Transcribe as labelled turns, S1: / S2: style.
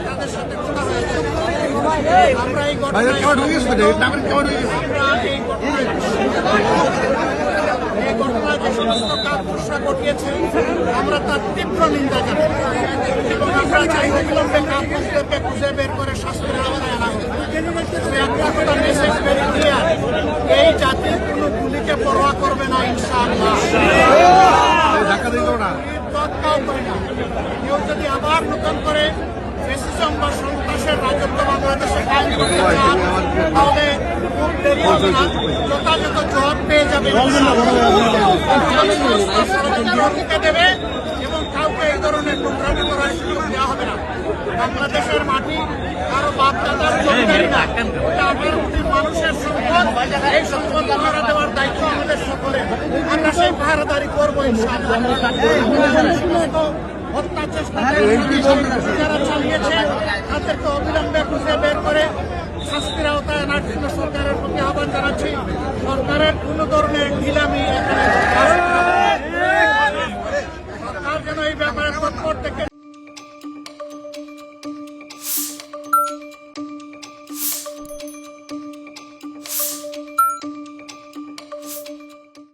S1: তাদের সাথে কথা হয়েছে। আমরা এই ঘটনায় যে সমস্ত কাপুরুষরা ঘটিয়েছে আমরা তার তীব্র নিন্দা জানাই এবং আমরা চাই অবিলম্বে কাপুরুষদেরকে খুঁজে বের করে শাস্তির আওতায় আনা হোক। একটা কথা মেসেজ ভেরি ক্লিয়ার, এই জাতির কোনো গুলিকে পরোয়া করবে না ইনশাআল্লাহ। তৎকাও করি না। কেউ যদি আবার নতুন করে ফ্যাসিজম বা সন্ত্রাসের রাজত্ব বাংলাদেশে কায়েম করতে চান তাহলে খুব দেরি হবে না, যথাযথ জবাব পেয়ে যাবে দেবে এবং কাউকে এই ধরনের নোংরামি করার সুযোগ দেওয়া হবে না। বাংলাদেশের মাটি কারো বাপ দাদার জমিদারি না, এটা 18 কোটি মানুষের সম্পদ। এই সম্পদ পাহারা দেওয়ার দায়িত্ব আমাদের সকলের। আমরা সেই পাহারাদারি করবো ইনশাআল্লাহ। হত্যা চেষ্টা যারা চালিয়েছে তাদেরকে অবিলম্বে খুঁজে বের করে শাস্তির আওতায় আনার জন্য সরকারের প্রতি আহ্বান জানাচ্ছি। সরকারের কোনো ধরনের ঢিলামি